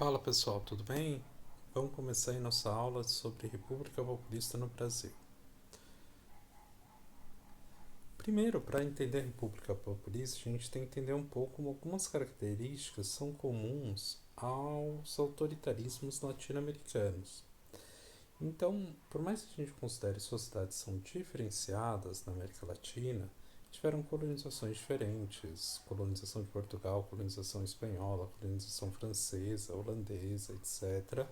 Fala pessoal, tudo bem? Vamos começar aí nossa aula sobre República Populista no Brasil. Primeiro, para entender a República Populista, a gente tem que entender um pouco como algumas características são comuns aos autoritarismos latino-americanos. Então, por mais que a gente considere sociedades são diferenciadas na América Latina, tiveram colonizações diferentes, colonização de Portugal, colonização espanhola, colonização francesa, holandesa, etc.,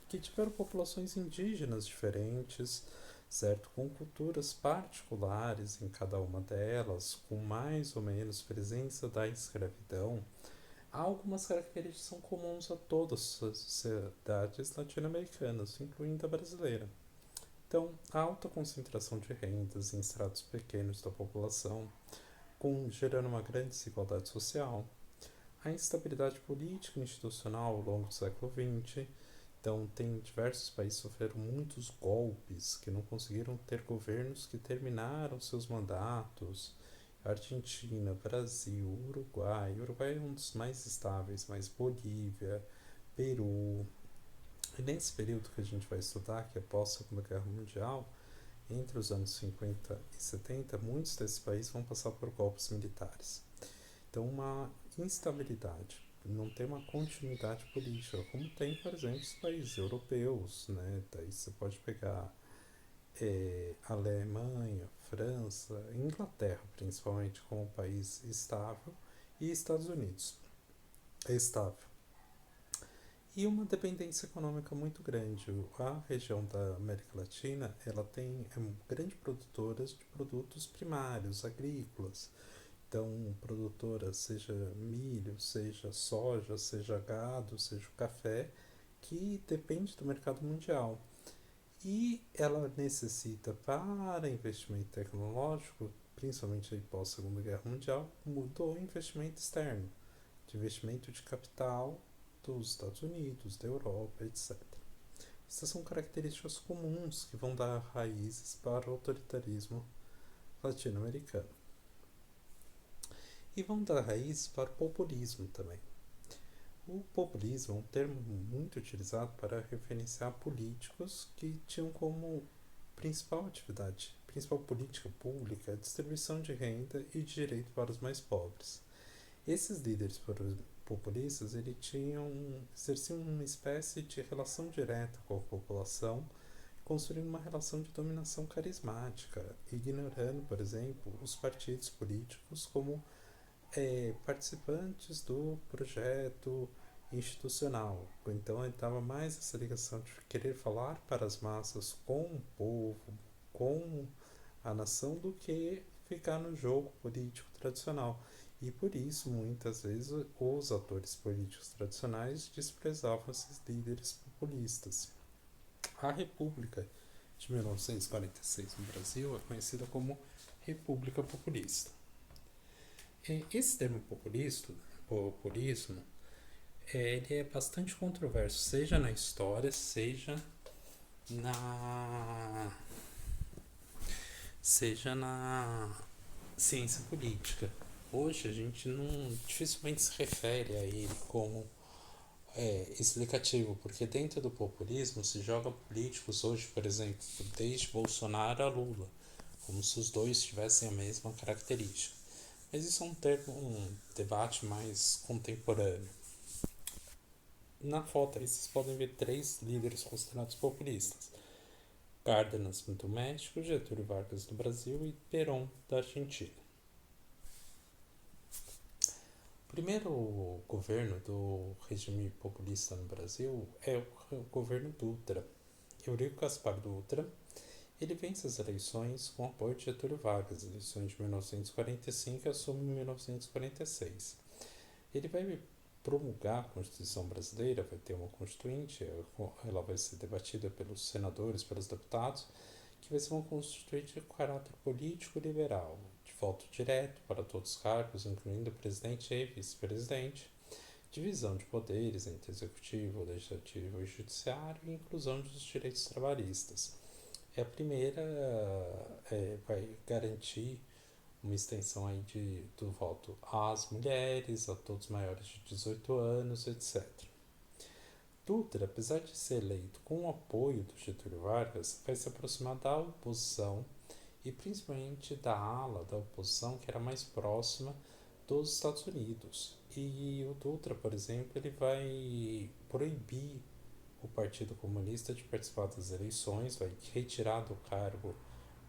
que tiveram populações indígenas diferentes, certo? Com culturas particulares em cada uma delas, com mais ou menos presença da escravidão. Há algumas características que são comuns a todas as sociedades latino-americanas, incluindo a brasileira. Então, a alta concentração de rendas em estratos pequenos da população, gerando uma grande desigualdade social, a instabilidade política e institucional ao longo do século XX. Então, tem diversos países que sofreram muitos golpes, que não conseguiram ter governos que terminaram seus mandatos. Argentina, Brasil, Uruguai. Uruguai é um dos mais estáveis, mas Bolívia, Peru. E nesse período que a gente vai estudar, que é pós-Segunda Guerra Mundial, entre os anos 50 e 70, muitos desses países vão passar por golpes militares. Então, uma instabilidade, não tem uma continuidade política, como tem, por exemplo, os países europeus, né? Daí você pode pegar Alemanha, França, Inglaterra, principalmente, como um país estável, e Estados Unidos, é estável. E uma dependência econômica muito grande. A região da América Latina, ela é grande produtora de produtos primários, agrícolas. Então, produtora, seja milho, seja soja, seja gado, seja café, que depende do mercado mundial. E ela necessita, para investimento tecnológico, principalmente aí pós Segunda Guerra Mundial, mudou o investimento externo, de investimento de capital dos Estados Unidos, da Europa, etc. Essas são características comuns que vão dar raízes para o autoritarismo latino-americano. E vão dar raízes para o populismo também. O populismo é um termo muito utilizado para referenciar políticos que tinham como principal política pública a distribuição de renda e de direito para os mais pobres. Esses líderes populistas exerciam uma espécie de relação direta com a população, construindo uma relação de dominação carismática, ignorando, por exemplo, os partidos políticos como participantes do projeto institucional. Então ele estava mais essa ligação de querer falar para as massas com o povo, com a nação, do que ficar no jogo político tradicional. E por isso, muitas vezes, os atores políticos tradicionais desprezavam esses líderes populistas. A República de 1946 no Brasil é conhecida como República Populista. Esse termo populismo, ele é bastante controverso, seja na história, na seja na ciência política. Hoje a gente não dificilmente se refere a ele como explicativo, porque dentro do populismo se joga políticos hoje, por exemplo, desde Bolsonaro a Lula, como se os dois tivessem a mesma característica. Mas isso é um debate mais contemporâneo. Na foto aí vocês podem ver três líderes considerados populistas: Cárdenas do México, Getúlio Vargas do Brasil e Perón da Argentina. O primeiro governo do regime populista no Brasil é o governo Dutra. Eurico Gaspar Dutra, ele vence as eleições com apoio de Getúlio Vargas, eleições de 1945 e assume em 1946. Ele vai promulgar a Constituição brasileira, vai ter uma constituinte, ela vai ser debatida pelos senadores, pelos deputados, que vai ser uma constituinte de caráter político liberal, de voto direto para todos os cargos, incluindo o presidente e vice-presidente, divisão de poderes entre executivo, legislativo e judiciário e inclusão dos direitos trabalhistas. É a primeira, vai garantir uma extensão aí do voto às mulheres, a todos maiores de 18 anos, etc. Dutra, apesar de ser eleito com o apoio do Getúlio Vargas, vai se aproximar da oposição e principalmente da ala da oposição que era mais próxima dos Estados Unidos. E o Dutra, por exemplo, ele vai proibir o Partido Comunista de participar das eleições, vai retirar do cargo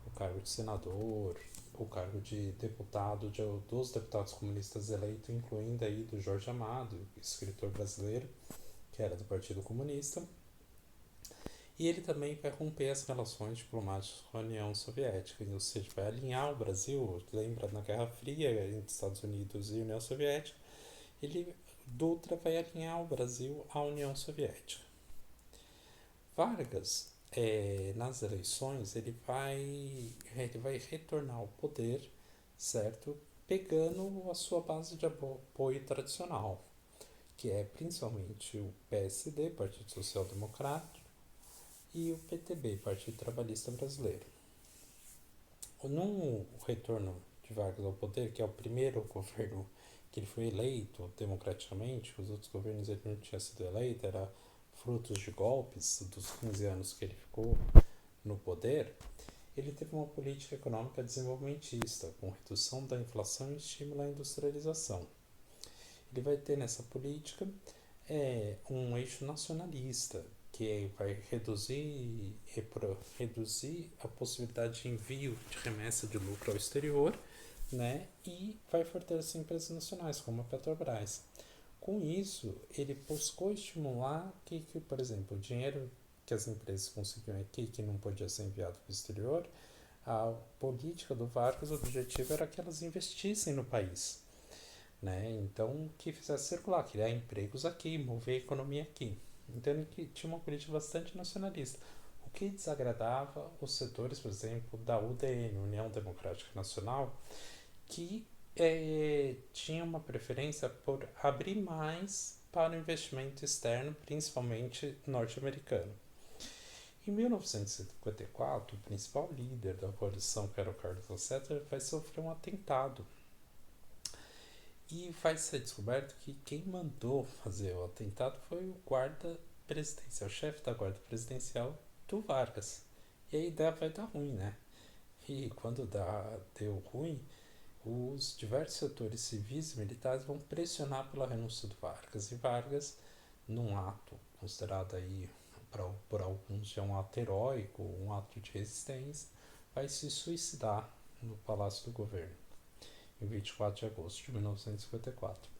o cargo de senador, o cargo de deputado dos deputados comunistas eleitos, incluindo aí do Jorge Amado, escritor brasileiro, que era do Partido Comunista. E ele também vai romper as relações diplomáticas com a União Soviética, ou seja, vai alinhar o Brasil, lembra na Guerra Fria entre Estados Unidos e União Soviética, Dutra vai alinhar o Brasil à União Soviética. Vargas, nas eleições, ele vai retornar ao poder, certo? Pegando a sua base de apoio tradicional, que é principalmente o PSD, Partido Social Democrático, e o PTB, Partido Trabalhista Brasileiro. No retorno de Vargas ao poder, que é o primeiro governo que ele foi eleito democraticamente, os outros governos ele não tinha sido eleito, era frutos de golpes dos 15 anos que ele ficou no poder, ele teve uma política econômica desenvolvimentista, com redução da inflação e estímulo à industrialização. Ele vai ter nessa política um eixo nacionalista, que vai reduzir a possibilidade de envio de remessa de lucro ao exterior, né, e vai fortalecer empresas nacionais, como a Petrobras. Com isso, ele buscou estimular por exemplo, o dinheiro que as empresas conseguiam aqui, que não podia ser enviado para o exterior, a política do Vargas, o objetivo era que elas investissem no país. Né? Então, que fizesse circular, criar empregos aqui, mover a economia aqui. Então, ele tinha uma política bastante nacionalista, o que desagradava os setores, por exemplo, da UDN, União Democrática Nacional, que tinha uma preferência por abrir mais para o investimento externo, principalmente norte-americano. Em 1954, o principal líder da coalição, que era o Carlos Lacerda, vai sofrer um atentado. E vai ser descoberto que quem mandou fazer o atentado foi o guarda presidencial, o chefe da guarda presidencial do Vargas. E a ideia vai dar ruim, né? E quando deu ruim, os diversos setores civis e militares vão pressionar pela renúncia do Vargas. E Vargas, num ato considerado aí por alguns já um ato heróico, um ato de resistência, vai se suicidar no Palácio do Governo, em 24 de agosto de 1954,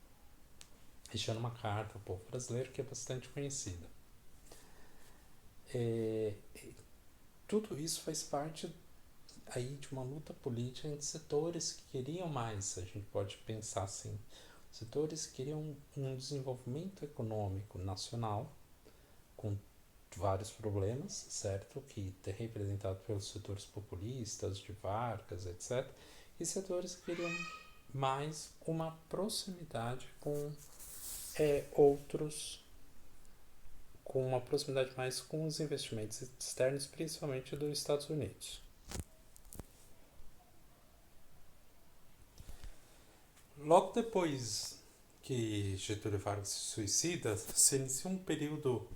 deixando uma carta ao povo brasileiro que é bastante conhecida. Tudo isso faz parte aí de uma luta política entre setores que queriam mais, a gente pode pensar assim, setores que queriam um desenvolvimento econômico nacional, com vários problemas, certo? Que é representado pelos setores populistas, de Vargas, etc. E setores que queriam mais uma proximidade com outros, com uma proximidade mais com os investimentos externos, principalmente dos Estados Unidos. Logo depois que Getúlio Vargas se suicida, se inicia um período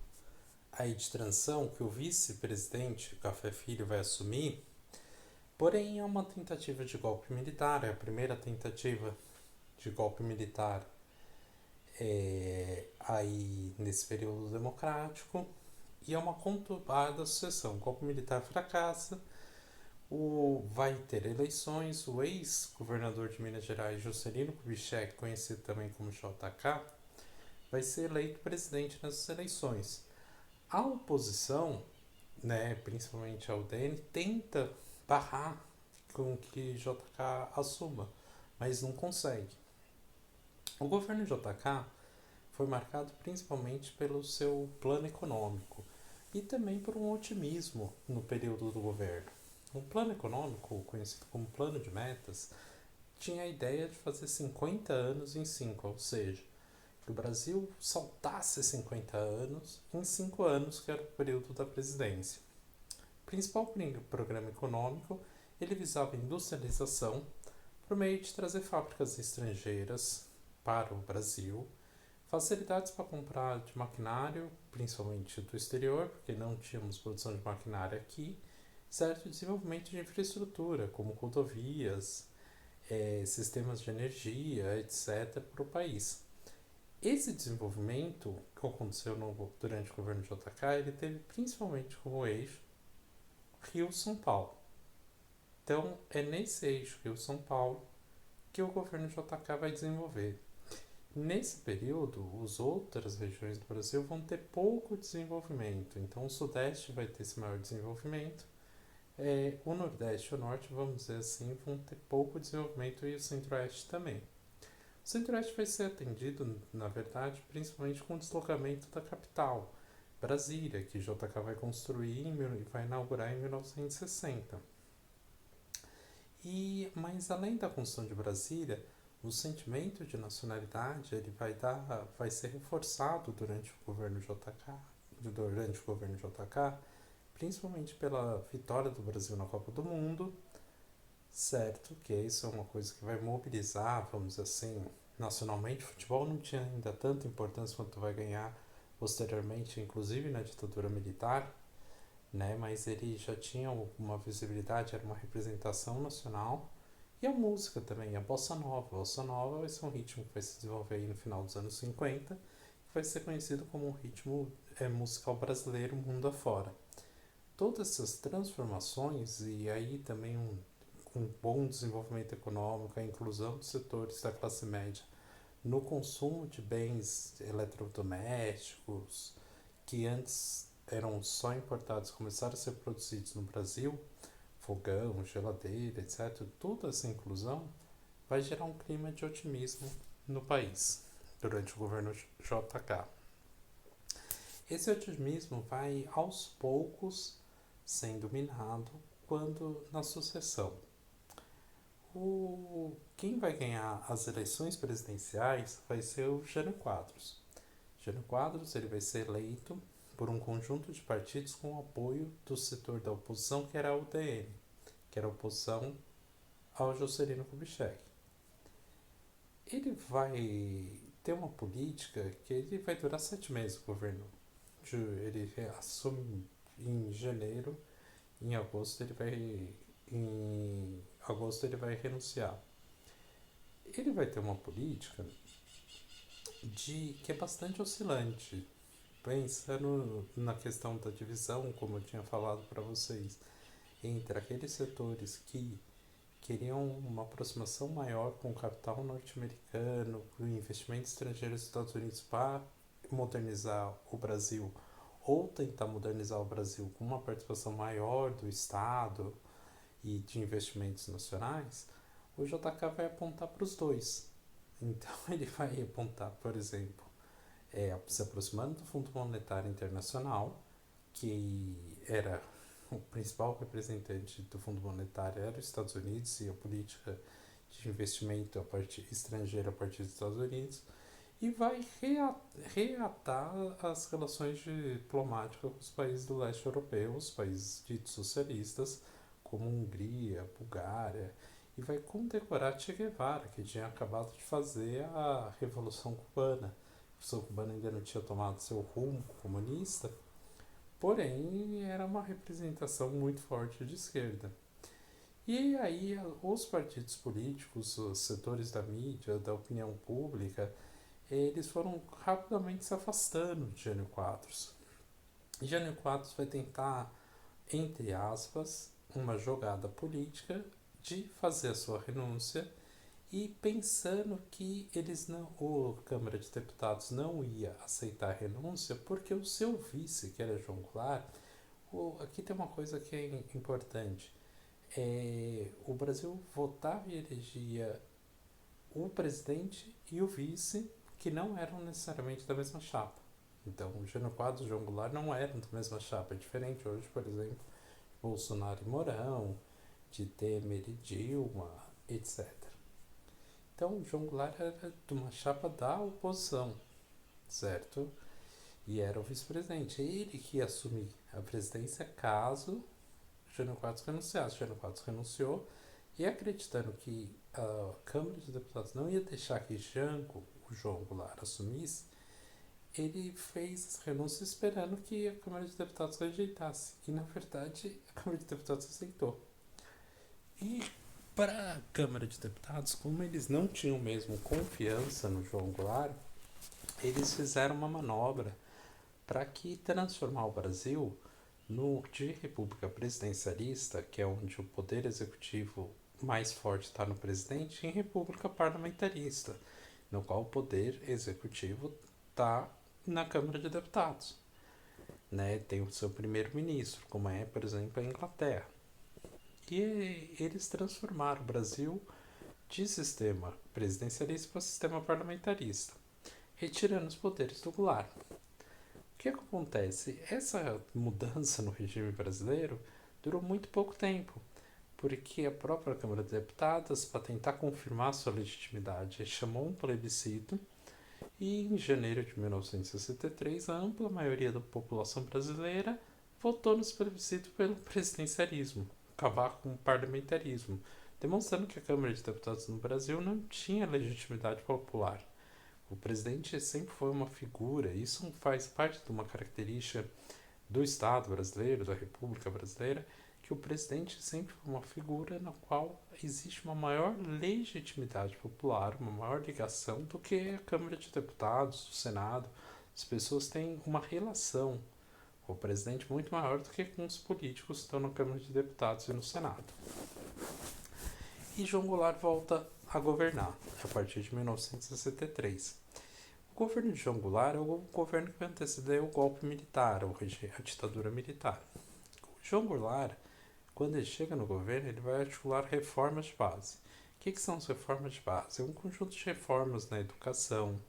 aí de transição que o vice-presidente Café Filho vai assumir, porém é uma tentativa de golpe militar, é a primeira tentativa de golpe militar aí nesse período democrático, e é uma conturbada sucessão. O golpe militar fracassa, vai ter eleições, o ex-governador de Minas Gerais, Juscelino Kubitschek, conhecido também como JK, vai ser eleito presidente nessas eleições. A oposição, né, principalmente a UDN, tenta barrar com que JK assuma, mas não consegue. O governo JK foi marcado principalmente pelo seu plano econômico e também por um otimismo no período do governo. O plano econômico, conhecido como plano de metas, tinha a ideia de fazer 50 anos em 5, ou seja, que o Brasil saltasse 50 anos em 5 anos, que era o período da presidência. O principal programa econômico, ele visava a industrialização por meio de trazer fábricas estrangeiras para o Brasil, Facilidades para comprar de maquinário, principalmente do exterior, porque não tínhamos produção de maquinário aqui, certo desenvolvimento de infraestrutura, como rodovias, sistemas de energia, etc., para o país. Esse desenvolvimento que aconteceu durante o governo JK, ele teve principalmente como eixo Rio-São Paulo. Então, é nesse eixo Rio-São Paulo que o governo JK vai desenvolver. Nesse período, as outras regiões do Brasil vão ter pouco desenvolvimento. Então, o Sudeste vai ter esse maior desenvolvimento. O Nordeste e o Norte, vamos dizer assim, vão ter pouco desenvolvimento e o Centro-Oeste também. O Centro-Oeste vai ser atendido, na verdade, principalmente com o deslocamento da capital, Brasília, que JK vai construir e vai inaugurar em 1960. Mas além da construção de Brasília, o sentimento de nacionalidade ele vai ser reforçado durante o governo JK, principalmente pela vitória do Brasil na Copa do Mundo, certo? Que isso é uma coisa que vai mobilizar, vamos dizer assim, nacionalmente. O futebol não tinha ainda tanta importância quanto vai ganhar posteriormente, inclusive na ditadura militar, né? Mas ele já tinha uma visibilidade, era uma representação nacional. E a música também, a bossa nova. A bossa nova vai ser um ritmo que vai se desenvolver aí no final dos anos 50, que vai ser conhecido como um ritmo musical brasileiro mundo afora. Todas essas transformações e aí também um bom desenvolvimento econômico, a inclusão dos setores da classe média no consumo de bens eletrodomésticos que antes eram só importados, começaram a ser produzidos no Brasil, fogão, geladeira, etc. Toda essa inclusão vai gerar um clima de otimismo no país durante o governo JK. Esse otimismo vai aos poucos sendo minado quando na sucessão. Quem vai ganhar as eleições presidenciais vai ser o Jânio Quadros. Jânio Quadros ele vai ser eleito por um conjunto de partidos com o apoio do setor da oposição, que era a UDN, que era a oposição ao Juscelino Kubitschek. Ele vai ter uma política que ele vai durar 7 meses o governo. Ele assume em janeiro, em agosto ele vai renunciar. Ele vai ter uma política que é bastante oscilante, pensando na questão da divisão, como eu tinha falado para vocês, entre aqueles setores que queriam uma aproximação maior com o capital norte-americano, com o investimento estrangeiro dos Estados Unidos para modernizar o Brasil, ou tentar modernizar o Brasil com uma participação maior do Estado e de investimentos nacionais, o JK vai apontar para os dois. Então ele vai apontar, por exemplo, se aproximando do Fundo Monetário Internacional, que era o principal representante do Fundo Monetário era os Estados Unidos e a política de investimento estrangeiro a partir dos Estados Unidos, e vai reatar as relações diplomáticas com os países do leste europeu, os países ditos socialistas, como Hungria, Bulgária, e vai condecorar Che Guevara, que tinha acabado de fazer a Revolução Cubana. A Revolução Cubana ainda não tinha tomado seu rumo comunista, porém era uma representação muito forte de esquerda. E aí os partidos políticos, os setores da mídia, da opinião pública, eles foram rapidamente se afastando de Jânio Quadros. E Jânio Quadros vai tentar, entre aspas, uma jogada política de fazer a sua renúncia e pensando que a Câmara de Deputados não ia aceitar a renúncia porque o seu vice, que era João Goulart, aqui tem uma coisa que é importante, o Brasil votava e elegia o presidente e o vice, que não eram necessariamente da mesma chapa. Então, o Jânio Quadros e o João Goulart não eram da mesma chapa. É diferente hoje, por exemplo, Bolsonaro e Mourão, de Temer e Dilma, etc. Então, o João Goulart era de uma chapa da oposição, certo? E era o vice-presidente. Ele que ia assumir a presidência caso Jânio Quadros renunciasse. Jânio Quadros renunciou e, acreditando que a Câmara de Deputados não ia deixar que Jango, o João Goulart, assumisse, ele fez essa renúncia esperando que a Câmara de Deputados rejeitasse. E, na verdade, a Câmara de Deputados aceitou. E para a Câmara de Deputados, como eles não tinham mesmo confiança no João Goulart, eles fizeram uma manobra para que transformar o Brasil de república presidencialista, que é onde o poder executivo mais forte está no presidente, em república parlamentarista, no qual o poder executivo está na Câmara de Deputados. Né? Tem o seu primeiro-ministro, como é, por exemplo, a Inglaterra. E eles transformaram o Brasil de sistema presidencialista para sistema parlamentarista, retirando os poderes do Goulart. O que acontece? Essa mudança no regime brasileiro durou muito pouco tempo, porque a própria Câmara de Deputados, para tentar confirmar sua legitimidade, chamou um plebiscito e, em janeiro de 1963, a ampla maioria da população brasileira votou nesse plebiscito pelo presidencialismo, acabar com o parlamentarismo, demonstrando que a Câmara de Deputados no Brasil não tinha legitimidade popular. O presidente sempre foi uma figura, isso faz parte de uma característica do Estado brasileiro, da República Brasileira, que o presidente sempre foi uma figura na qual existe uma maior legitimidade popular, uma maior ligação do que a Câmara de Deputados, o Senado. As pessoas têm uma relação com o presidente muito maior do que com os políticos que estão na Câmara de Deputados e no Senado. E João Goulart volta a governar a partir de 1963. O governo de João Goulart é o governo que antecedeu o golpe militar, a ditadura militar. O João Goulart, quando ele chega no governo, ele vai articular reformas de base. O que são as reformas de base? É um conjunto de reformas na educação,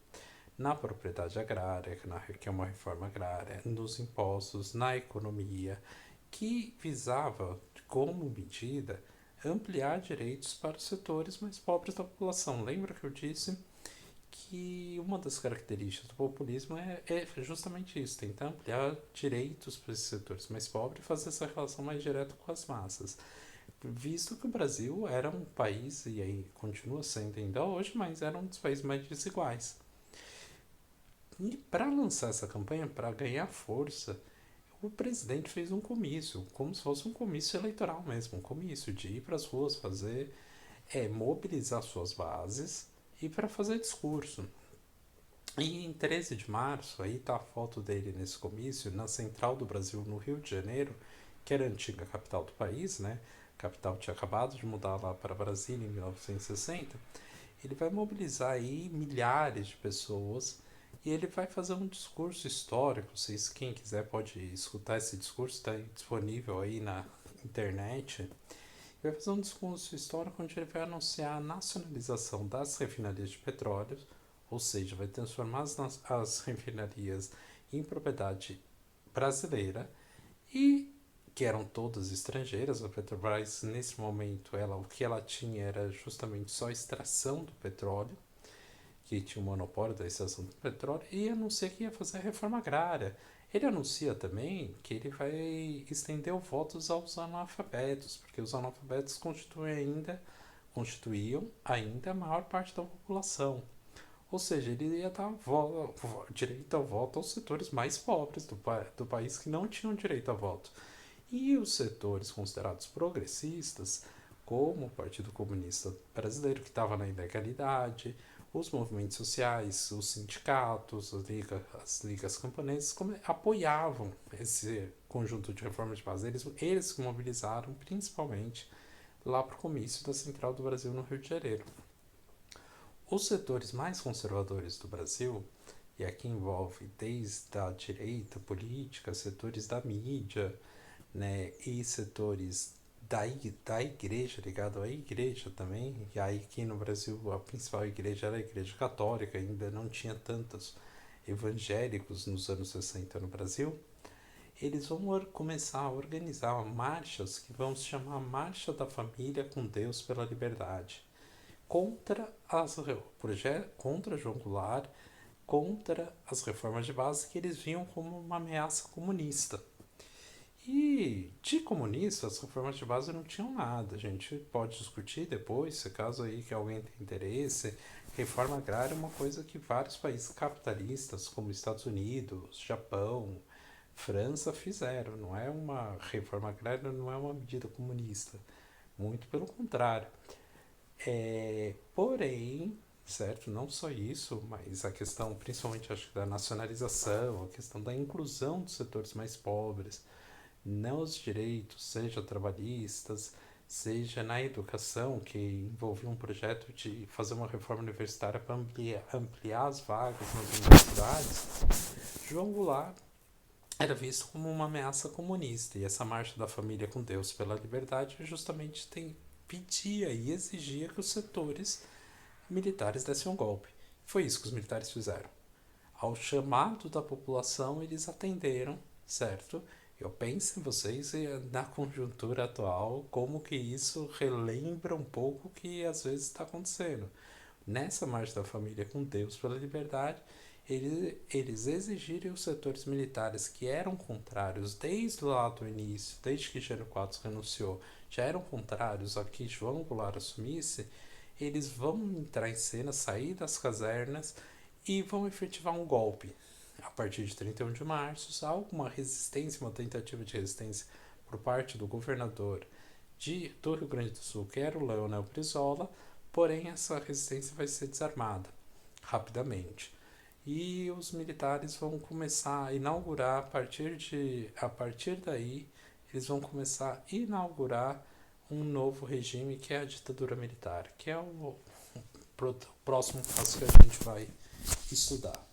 na propriedade agrária, que é uma reforma agrária, nos impostos, na economia, que visava, como medida, ampliar direitos para os setores mais pobres da população. Lembra que eu disse que uma das características do populismo é justamente isso, tentar ampliar direitos para esses setores mais pobres e fazer essa relação mais direta com as massas. Visto que o Brasil era um país, e aí continua sendo ainda hoje, mas era um dos países mais desiguais. E para lançar essa campanha, para ganhar força, o presidente fez um comício, como se fosse um comício eleitoral mesmo, um comício de ir para as ruas fazer, mobilizar suas bases e para fazer discurso. E em 13 de março, aí está a foto dele nesse comício, na Central do Brasil, no Rio de Janeiro, que era a antiga capital do país, né? A capital tinha acabado de mudar lá para Brasília em 1960. Ele vai mobilizar aí milhares de pessoas e ele vai fazer um discurso histórico. Vocês, quem quiser pode escutar esse discurso, está disponível aí na internet. Ele vai fazer um discurso histórico onde ele vai anunciar a nacionalização das refinarias de petróleo, ou seja, vai transformar as refinarias em propriedade brasileira e que eram todas estrangeiras. A Petrobras, nesse momento, o que ela tinha era justamente só a extração do petróleo, que tinha o monopólio da extração do petróleo, e anuncia que ia fazer a reforma agrária. Ele anuncia também que ele vai estender o voto aos analfabetos, porque os analfabetos constituíam ainda a maior parte da população. Ou seja, ele ia dar direito ao voto aos setores mais pobres do país que não tinham direito a voto. E os setores considerados progressistas, como o Partido Comunista Brasileiro, que estava na ilegalidade, os movimentos sociais, os sindicatos, as ligas camponesas, apoiavam esse conjunto de reformas de base. Eles se mobilizaram principalmente lá para o comício da Central do Brasil, no Rio de Janeiro. Os setores mais conservadores do Brasil, e aqui envolve desde a direita política, setores da mídia, né, e setores da igreja, ligado à igreja também, e aí aqui no Brasil a principal igreja era a igreja católica, ainda não tinha tantos evangélicos nos anos 60 no Brasil. Eles vão começar a organizar marchas que vão se chamar Marcha da Família com Deus pela Liberdade, contra João Goulart, contra as reformas de base que eles viam como uma ameaça comunista. E de comunista, as reformas de base não tinham nada. A gente pode discutir depois, se caso aí que alguém tem interesse, Reforma agrária é uma coisa que vários países capitalistas, como Estados Unidos, Japão, França, fizeram. Não é uma reforma agrária, não é uma medida comunista. Muito pelo contrário. Porém, certo, não só isso, mas a questão, principalmente acho que da nacionalização, a questão da inclusão dos setores mais pobres, nos direitos, seja trabalhistas, seja na educação, que envolvia um projeto de fazer uma reforma universitária para ampliar as vagas nas universidades, João Goulart era visto como uma ameaça comunista. E essa marcha da família com Deus pela liberdade justamente pedia e exigia que os setores militares dessem um golpe. Foi isso que os militares fizeram. Ao chamado da população, eles atenderam, certo? Eu penso em vocês e na conjuntura atual, como que isso relembra um pouco o que às vezes está acontecendo. Nessa marcha da família com Deus pela liberdade, eles exigiram os setores militares que eram contrários desde lá do início, desde que Jânio Quadros renunciou, já eram contrários a que João Goulart assumisse, eles vão entrar em cena, sair das casernas e vão efetivar um golpe. A partir de 31 de março, há alguma resistência, uma tentativa de resistência por parte do governador do Rio Grande do Sul, que era o Leonel Brizola, porém essa resistência vai ser desarmada rapidamente. E os militares vão começar a inaugurar, a partir daí, eles vão começar a inaugurar um novo regime, que é a ditadura militar, que é o próximo passo que a gente vai estudar.